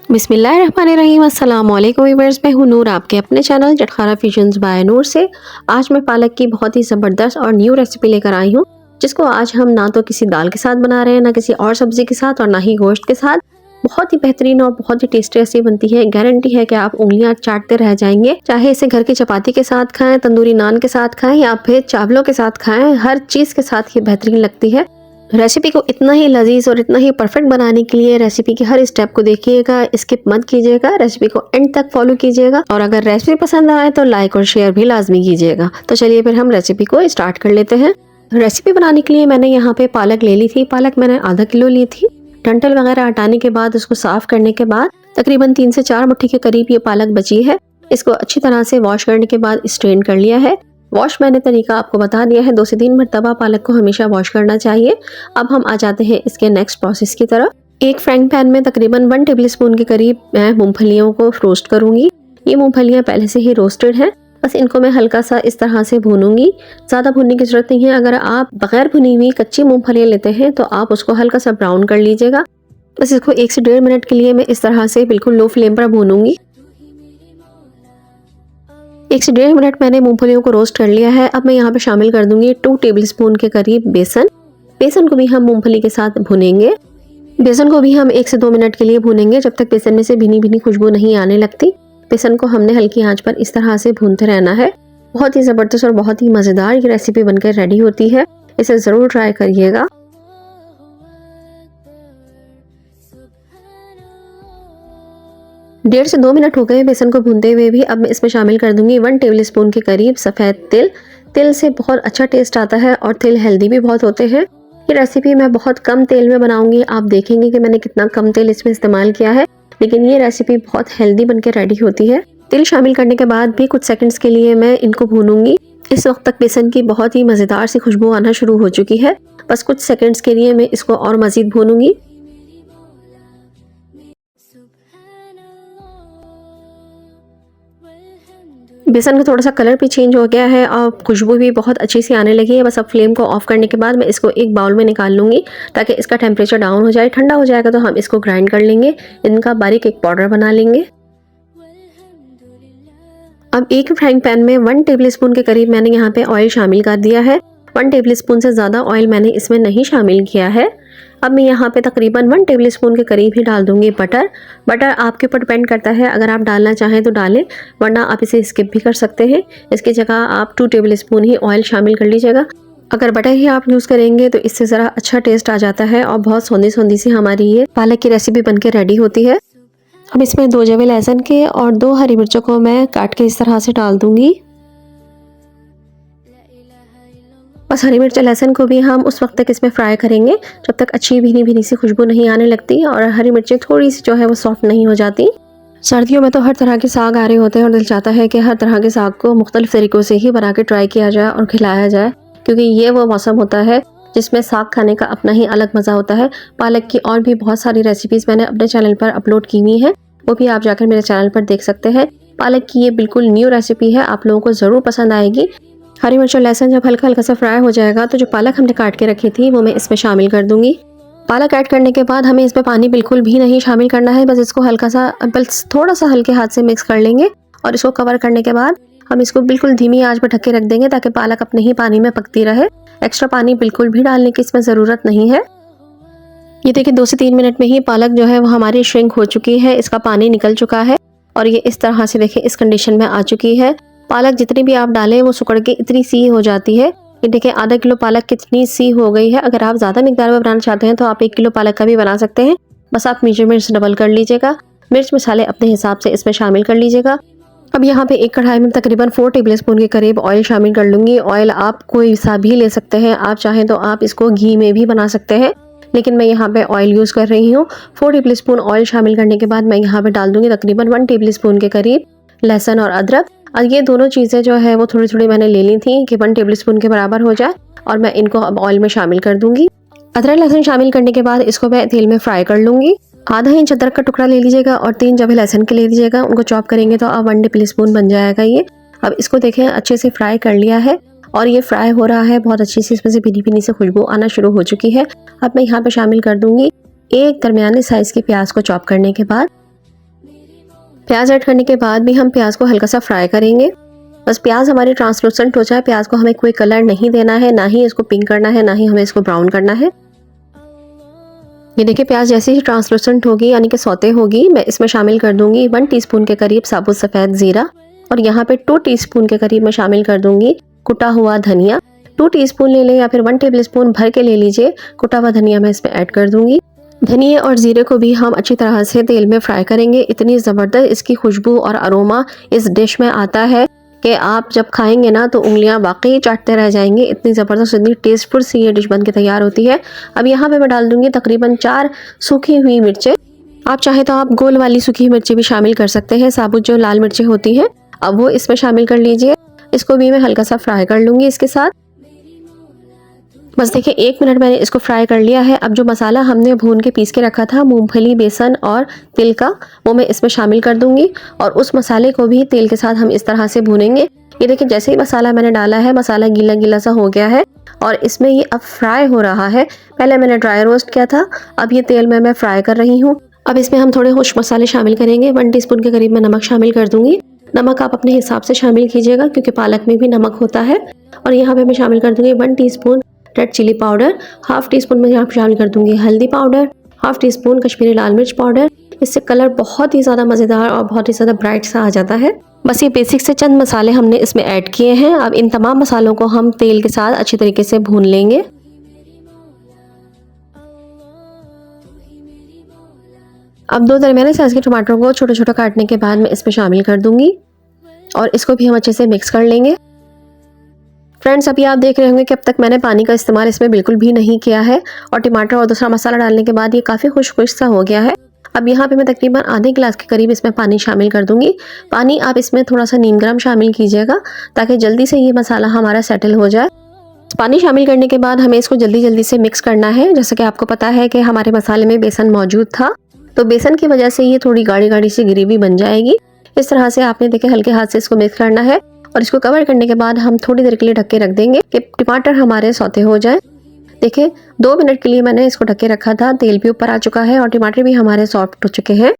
बिस्मिल्लाहिर्रहमानिर्रहीम। अस्सलाम वालेकुम व्यूअर्स, मैं हूं नूर, आपके अपने चैनल चटखाना फ्यूजन्स बाय नूर से। आज मैं पालक की बहुत ही ज़बरदस्त और न्यू रेसिपी लेकर आई हूं, जिसको आज हम ना तो किसी दाल के साथ बना रहे हैं, ना किसी और सब्जी के साथ और ना ही गोश्त के साथ। बहुत ही बेहतरीन और बहुत ही टेस्टी ऐसी बनती है। गारंटी है कि आप उंगलियां चाटते रह जाएंगे। चाहे इसे घर की चपाती के साथ खाएं, तंदूरी नान के साथ खाएं या फिर चावलों के साथ खाएं, हर चीज़ के साथ ये बेहतरीन लगती है। रेसिपी को इतना ही लजीज और इतना ही परफेक्ट बनाने के लिए रेसिपी के हर स्टेप को देखिएगा, स्किप मत कीजिएगा, रेसिपी को एंड तक फॉलो कीजिएगा और अगर रेसिपी पसंद आए तो लाइक और शेयर भी लाजमी कीजिएगा। तो चलिए फिर हम रेसिपी को स्टार्ट कर लेते हैं। रेसिपी बनाने के लिए मैंने यहाँ पे पालक ले ली थी। पालक मैंने आधा किलो ली थी। डंठल वगैरह हटाने के बाद उसको साफ करने के बाद तकरीबन 3 से 4 मुट्ठी के करीब ये पालक बची है। इसको अच्छी तरह से वॉश करने के बाद स्ट्रेन कर लिया है। वॉश मैंने तरीका आपको बता दिया है, 2 से 3 मरतबा पालक को हमेशा वॉश करना चाहिए। अब हम आ जाते हैं इसके नेक्स्ट प्रोसेस की तरफ। एक फ्राइंग पैन में तकरीबन 1 टेबलस्पून के करीब मैं मूंगफलियों को रोस्ट करूंगी। ये मूंगफलियां पहले से ही रोस्टेड हैं, बस इनको मैं हल्का सा इस तरह से भूनूंगी। ज़्यादा भूनने की जरूरत नहीं है। अगर आप बगैर भुनी हुई कच्ची मूंगफलियां लेते हैं तो आप उसको हल्का सा ब्राउन कर लीजिएगा। बस इसको 1 से 1.5 मिनट के लिए मैं इस तरह से बिल्कुल लो फ्लेम पर भूनूंगी। 1 से 1.5 मिनट मैंने मूंगफलियों को रोस्ट कर लिया है। अब मैं यहाँ पे शामिल कर दूंगी 2 टेबलस्पून के करीब बेसन। बेसन को भी हम मूंगफली के साथ भुनेंगे। बेसन को भी हम 1 से 2 मिनट के लिए भूनेंगे, जब तक बेसन में से भीनी भीनी खुशबू नहीं आने लगती। बेसन को हमने हल्की आंच पर इस तरह से भूनते रहना है। बहुत ही ज़बरदस्त और बहुत ही मज़ेदार ये रेसिपी बनकर रेडी होती है। इसे ज़रूर ट्राई करिएगा। डेढ़ से 2 मिनट हो गए बेसन को भूनते हुए भी। अब मैं इसमें शामिल कर दूंगी 1 टेबलस्पून के करीब सफ़ेद तिल। तिल से बहुत अच्छा टेस्ट आता है और तिल हेल्दी भी बहुत होते हैं। ये रेसिपी मैं बहुत कम तेल में बनाऊंगी। आप देखेंगे कि मैंने कितना कम तेल इसमें इस्तेमाल किया है, लेकिन ये रेसिपी बहुत हेल्दी बनकर रेडी होती है। तिल शामिल करने के बाद भी कुछ सेकंड्स के लिए मैं इनको भूनूंगी। इस वक्त तक बेसन की बहुत ही मज़ेदार सी खुशबू आना शुरू हो चुकी है। बस कुछ सेकंड्स के लिए मैं इसको और मज़ीद भूनूंगी। बेसन का थोड़ा सा कलर भी चेंज हो गया है और खुशबू भी बहुत अच्छी सी आने लगी है। बस अब फ्लेम को ऑफ करने के बाद मैं इसको एक बाउल में निकाल लूँगी ताकि इसका टेम्परेचर डाउन हो जाए। ठंडा हो जाएगा तो हम इसको ग्राइंड कर लेंगे। इनका बारीक एक पाउडर बना लेंगे। अब एक फ्राइंग पैन में 1 टेबलस्पून के करीब मैंने यहाँ पे ऑयल शामिल कर दिया है। 1 टेबलस्पून से ज़्यादा ऑयल मैंने इसमें नहीं शामिल किया है। अब मैं यहाँ पे तकरीबन 1 टेबलस्पून के करीब ही डाल दूंगी बटर। बटर आपके ऊपर डिपेंड करता है, अगर आप डालना चाहें तो डालें, वरना आप इसे स्किप भी कर सकते हैं। इसकी जगह आप 2 टेबलस्पून ही ऑयल शामिल कर लीजिएगा। अगर बटर ही आप यूज़ करेंगे तो इससे ज़रा अच्छा टेस्ट आ जाता है और बहुत सौंधी सौंधी सी हमारी ये पालक की रेसिपी बन के रेडी होती है। अब इसमें 2 जवे लहसुन के और 2 हरी मिर्चों को मैं काट के इस तरह से डाल दूंगी। बस हरी मिर्च लहसुन को भी हम उस वक्त तक इसमें फ्राई करेंगे जब तक अच्छी भीनी भीनी सी खुशबू नहीं आने लगती और हरी मिर्चें थोड़ी सी जो है वो सॉफ्ट नहीं हो जाती। सर्दियों में तो हर तरह के साग आ रहे होते हैं और दिल चाहता है कि हर तरह के साग को मुख्तलिफ तरीक़ों से ही बना के ट्राई किया जाए और खिलाया जाए, क्योंकि ये वो मौसम होता है जिसमें साग खाने का अपना ही अलग मज़ा होता है। पालक की और भी बहुत सारी रेसिपीज़ मैंने अपने चैनल पर अपलोड की हुई हैं, वो भी आप जाकर मेरे चैनल पर देख सकते हैं। पालक की ये बिल्कुल न्यू रेसिपी है, आप लोगों को ज़रूर पसंद आएगी। हरी मिर्च और लहसुन जब हल्का हल्का सा फ्राई हो जाएगा तो जो पालक हमने काट के रखी थी वो मैं इसमें शामिल कर दूंगी। पालक ऐड करने के बाद हमें इसमें पानी बिल्कुल भी नहीं शामिल करना है, बस इसको हल्का सा बस थोड़ा सा हल्के हाथ से मिक्स कर लेंगे और इसको कवर करने के बाद हम इसको बिल्कुल धीमी आंच पर ढक के रख देंगे ताकि पालक अपने ही पानी में पकती रहे। एक्स्ट्रा पानी बिल्कुल भी डालने की इसमें ज़रूरत नहीं है। ये देखिए 2 से 3 मिनट में ही पालक जो है वो हमारी श्रिंक हो चुकी है, इसका पानी निकल चुका है और ये इस तरह से देखिए इस कंडीशन में आ चुकी है। पालक जितनी भी आप डालें वो सुकड़ के इतनी सी हो जाती है। ये देखिए आधा किलो पालक कितनी सी हो गई है। अगर आप ज़्यादा मिकदार में बनाना चाहते हैं तो आप 1 किलो पालक का भी बना सकते हैं। बस आप मेजरमेंट्स डबल कर लीजिएगा। मिर्च मसाले अपने हिसाब से इसमें शामिल कर लीजिएगा। अब यहाँ पे एक कढ़ाई में तकरीबन 4 टेबलस्पून के करीब ऑयल शामिल कर लूँगी। ऑयल आप कोई सा भी ले सकते हैं, आप चाहें तो आप इसको घी में भी बना सकते हैं, लेकिन मैं यहाँ पे ऑयल यूज़ कर रही हूँ। 4 टेबलस्पून ऑयल शामिल करने के बाद मैं यहाँ पे डाल दूँगी तकरीबन 1 टेबलस्पून के करीब लहसुन और अदरक। और ये दोनों चीज़ें जो है वो थोड़ी थोड़ी मैंने ले ली थी कि 1 टेबलस्पून के बराबर हो जाए और मैं इनको अब ऑयल में शामिल कर दूंगी। अदरक लहसुन शामिल करने के बाद इसको मैं तेल में फ्राई कर लूँगी। आधा इंच अदरक का टुकड़ा ले लीजिएगा और 3 जवे लहसुन के ले लीजिएगा। उनको चॉप करेंगे तो अब 1 टेबलस्पून बन जाएगा ये। अब इसको देखें अच्छे से फ्राई कर लिया है और ये फ्राई हो रहा है बहुत अच्छी सी, इसमें से भीनी भीनी से खुशबू आना शुरू हो चुकी है। अब मैं यहाँ पे शामिल कर दूंगी एक दरमियाने साइज़ की प्याज को चॉप करने के बाद, प्याज ऐड करने के बाद भी हम प्याज को हल्का सा फ्राई करेंगे। बस प्याज हमारी ट्रांसलूसेंट हो जाए। प्याज को हमें कोई कलर नहीं देना है, ना ही इसको पिंक करना है, ना ही हमें इसको ब्राउन करना है। ये देखिए प्याज जैसे ही ट्रांसलूसेंट होगी यानी कि सौते होगी, मैं इसमें शामिल कर दूंगी 1 टीस्पून के करीब साबुत सफ़ेद ज़ीरा और यहाँ पे 2 टीस्पून के करीब मैं शामिल कर दूंगी कुटा हुआ धनिया। 2 टीस्पून ले लें या फिर 1 टेबलस्पून भर के ले लीजिए। कुटा हुआ धनिया मैं इसमें ऐड कर दूंगी। धनिया और ज़ीरे को भी हम अच्छी तरह से तेल में फ्राई करेंगे। इतनी ज़बरदस्त इसकी खुशबू और अरोमा इस डिश में आता है कि आप जब खाएंगे ना तो उंगलियां वाकई चाटते रह जाएंगे। इतनी ज़बरदस्त, इतनी टेस्टफुल सी ये डिश बन के तैयार होती है। अब यहाँ पे मैं डाल दूंगी तकरीबन 4 सूखी हुई मिर्चें। आप चाहे तो आप गोल वाली सूखी मिर्ची भी शामिल कर सकते हैं, साबुत जो लाल मिर्चें होती हैं अब वो इसमें शामिल कर लीजिए। इसको भी मैं हल्का सा फ्राई कर लूँगी इसके साथ। बस देखिए 1 मिनट मैंने इसको फ्राई कर लिया है। अब जो मसाला हमने भून के पीस के रखा था मूंगफली, बेसन और तिल का, वो मैं इसमें शामिल कर दूंगी और उस मसाले को भी तेल के साथ हम इस तरह से भूनेंगे। ये देखिए जैसे ही मसाला मैंने डाला है, मसाला गीला गीला सा हो गया है और इसमें ये अब फ्राई हो रहा है। पहले मैंने ड्राई रोस्ट किया था, अब ये तेल में मैं फ्राई कर रही हूँ। अब इसमें हम थोड़े खुश्क मसाले शामिल करेंगे। 1 टीस्पून के करीब मैं नमक शामिल कर दूंगी। नमक आप अपने हिसाब से शामिल कीजिएगा क्योंकि पालक में भी नमक होता है। और यहाँ पे मैं शामिल कर दूंगी 1 teaspoon red chilli powder, 1/2 teaspoon में यहाँ पे शामिल कर दूंगी हल्दी पाउडर, 1/2 टीस्पून कश्मीरी लाल मिर्च पाउडर। इससे कलर बहुत ही ज़्यादा मज़ेदार और बहुत ही ज़्यादा ब्राइट सा आ जाता है। बस ये बेसिक से चंद मसाले हमने इसमें ऐड किए हैं। अब इन तमाम मसालों को हम तेल के साथ अच्छी तरीके से भून लेंगे। अब 2 दरमियाने साइज़ के टमाटरों को छोटा छोटा काटने के बाद मैं इसमें शामिल कर दूंगी और इसको भी हम अच्छे से मिक्स कर लेंगे। फ्रेंड्स अभी आप देख रहे होंगे कि अब तक मैंने पानी का इस्तेमाल इसमें बिल्कुल भी नहीं किया है और टमाटर और दूसरा मसाला डालने के बाद ये काफ़ी खुश्क सा हो गया है। अब यहाँ पे मैं तकरीबन आधे गिलास के करीब इसमें पानी शामिल कर दूंगी। पानी आप इसमें थोड़ा सा नीम गर्म शामिल कीजिएगा ताकि जल्दी से ये मसाला हमारा सेटल हो जाए। पानी शामिल करने के बाद हमें इसको जल्दी जल्दी से मिक्स करना है। जैसे कि आपको पता है कि हमारे मसाले में बेसन मौजूद था, तो बेसन की वजह से ये थोड़ी गाढ़ी गाढ़ी सी ग्रेवी बन जाएगी। इस तरह से आपने देखे हल्के हाथ से इसको मिक्स करना है और इसको कवर करने के बाद हम थोड़ी देर के लिए ढक के रख देंगे कि टमाटर हमारे सौते हो जाए। देखिए 2 मिनट के लिए मैंने इसको ढक के रखा था। तेल भी ऊपर आ चुका है और टमाटर भी हमारे सॉफ्ट हो चुके हैं।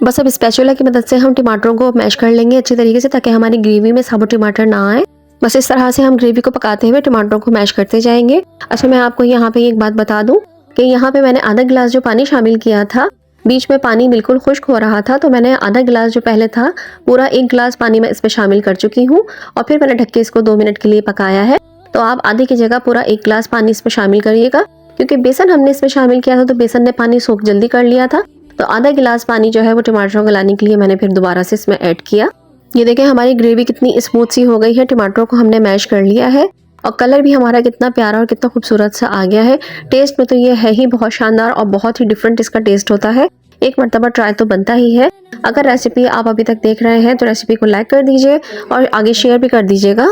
बस अब स्पैचुला की मदद से हम टमाटरों को मैश कर लेंगे अच्छी तरीके से ताकि हमारी ग्रेवी में साबुत टमाटर ना आए। बस इस तरह से हम ग्रेवी को पकाते हुए टमाटरों को मैश करते जाएंगे। अच्छा मैं आपको यहाँ पे एक बात बता दूं कि यहाँ पे मैंने आधा गिलास जो पानी शामिल किया था, बीच में पानी बिल्कुल खुश्क हो रहा था, तो मैंने आधा गिलास जो पहले था पूरा 1 गिलास पानी मैं इसमें शामिल कर चुकी हूँ और फिर मैंने ढक के इसको 2 मिनट के लिए पकाया है। तो आप आधे की जगह पूरा 1 गिलास पानी इसमें शामिल करिएगा क्योंकि बेसन हमने इसमें शामिल किया था तो बेसन ने पानी सोख जल्दी कर लिया था। तो आधा गिलास पानी जो है वो टमाटरों को गलाने के लिए मैंने फिर दोबारा से इसमें ऐड किया। ये देखें हमारी ग्रेवी कितनी स्मूथ सी हो गई है। टमाटरों को हमने मैश कर लिया है और कलर भी हमारा कितना प्यारा और कितना खूबसूरत सा आ गया है। टेस्ट में तो ये है ही बहुत शानदार और बहुत ही डिफरेंट इसका टेस्ट होता है। एक मर्तबा ट्राई तो बनता ही है। अगर रेसिपी आप अभी तक देख रहे हैं तो रेसिपी को लाइक कर दीजिए और आगे शेयर भी कर दीजिएगा।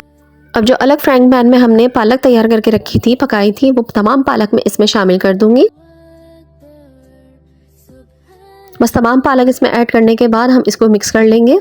अब जो अलग फ्राइंग पैन में हमने पालक तैयार करके रखी थी, पकाई थी, वो तमाम पालक में इसमें शामिल कर दूंगी। बस तमाम पालक इसमें ऐड करने के बाद हम इसको मिक्स कर लेंगे।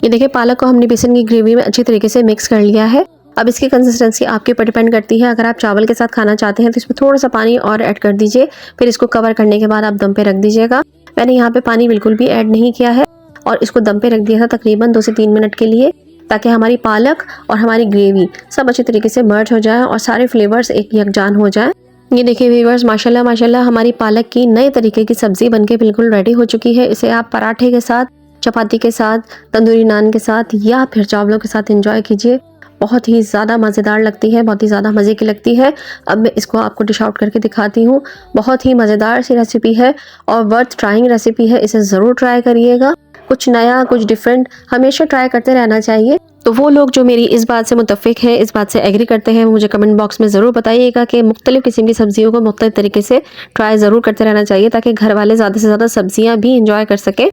ये देखिए पालक को हमने बेसन की ग्रेवी में अच्छी तरीके से मिक्स कर लिया है। अब इसकी कंसिस्टेंसी आपके ऊपर डिपेंड करती है। अगर आप चावल के साथ खाना चाहते हैं तो इसमें थोड़ा सा पानी और ऐड कर दीजिए, फिर इसको कवर करने के बाद आप दम पे रख दीजिएगा। मैंने यहाँ पे पानी बिल्कुल भी ऐड नहीं किया है और इसको दम पे रख दिया था तकरीबन 2 से 3 मिनट के लिए ताकि हमारी पालक और हमारी ग्रेवी सब अच्छी तरीके से मर्ज हो जाए और सारे फ्लेवर्स एक यकजान हो जाए। ये देखिए व्यूअर्स माशाल्लाह माशाल्लाह हमारी पालक की नए तरीके की सब्जी बनके बिल्कुल रेडी हो चुकी है। इसे आप पराठे के साथ, चपाती के साथ, तंदूरी नान के साथ या फिर चावलों के साथ एंजॉय कीजिए। बहुत ही ज़्यादा मज़ेदार लगती है, बहुत ही ज़्यादा मज़े की लगती है। अब मैं इसको आपको डिश आउट करके दिखाती हूँ। बहुत ही मज़ेदार सी रेसिपी है और वर्थ ट्राइंग रेसिपी है। इसे ज़रूर ट्राई करिएगा। कुछ नया, कुछ डिफरेंट हमेशा ट्राई करते रहना चाहिए। तो वो लोग जो मेरी इस बात से मुत्तफ़िक है, इस बात से एग्री करते हैं, मुझे कमेंट बॉक्स में ज़रूर बताइएगा कि मुख्तलिफ़ किस्म की सब्जियों को मुख्तलिफ़ तरीके से ट्राई ज़रूर करते रहना चाहिए ताकि घर वाले ज़्यादा से ज़्यादा सब्जियाँ भी इंजॉय कर सकें।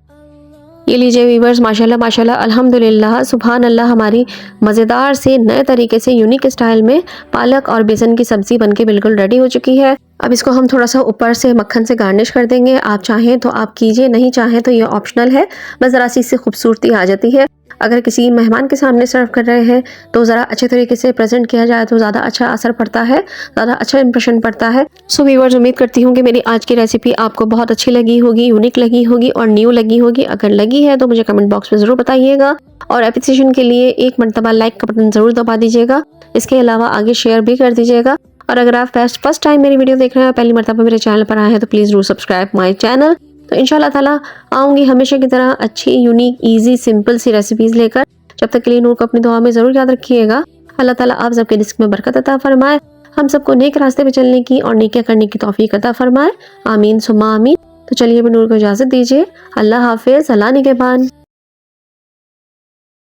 ये लीजिए व्यूअर्स माशाल्लाह माशाल्लाह अल्हम्दुलिल्लाह सुभान अल्लाह हमारी मज़ेदार से नए तरीके से यूनिक स्टाइल में पालक और बेसन की सब्ज़ी बनके बिल्कुल रेडी हो चुकी है। अब इसको हम थोड़ा सा ऊपर से मक्खन से गार्निश कर देंगे। आप चाहें तो आप कीजिए, नहीं चाहें तो ये ऑप्शनल है। बस ज़रा सी इससे खूबसूरती आ जाती है। अगर किसी मेहमान के सामने सर्व कर रहे हैं तो ज़रा अच्छे तरीके से प्रेजेंट किया जाए तो ज़्यादा अच्छा असर पड़ता है, ज़्यादा अच्छा इंप्रेशन पड़ता है। सो व्यूअर्स, उम्मीद करती हूँ कि मेरी आज की रेसिपी आपको बहुत अच्छी लगी होगी, यूनिक लगी होगी और न्यू लगी होगी। अगर लगी है तो मुझे कमेंट बॉक्स में ज़रूर बताइएगा और एप्रिसिएशन के लिए एक मरतबा लाइक का बटन ज़रूर दबा दीजिएगा। इसके अलावा आगे शेयर भी कर दीजिएगा। और अगर आप फर्स्ट टाइम मेरी वीडियो देख रहे हैं, पहली मरतबा मेरे चैनल पर आए हैं तो please do subscribe my channel. तो इंशाल्लाह ताला आऊँगी हमेशा की तरह अच्छी, यूनिक, ईजी, सिंपल सी रेसिपीज़ लेकर। जब तक के लिए नूर को अपनी दुआ में ज़रूर याद रखिएगा। अल्लाह ताला आप सबके रिज़्क़ में बरकत अता फरमाए, हम सबको नेक रास्ते पे चलने की और नेकियां करने की तौफीक अता फरमाए। आमीन सुम्मा आमीन। तो चलिए, मैं नूर को इजाज़त दीजिए। अल्लाह हाफ़िज़, अल्लाह निगहबान।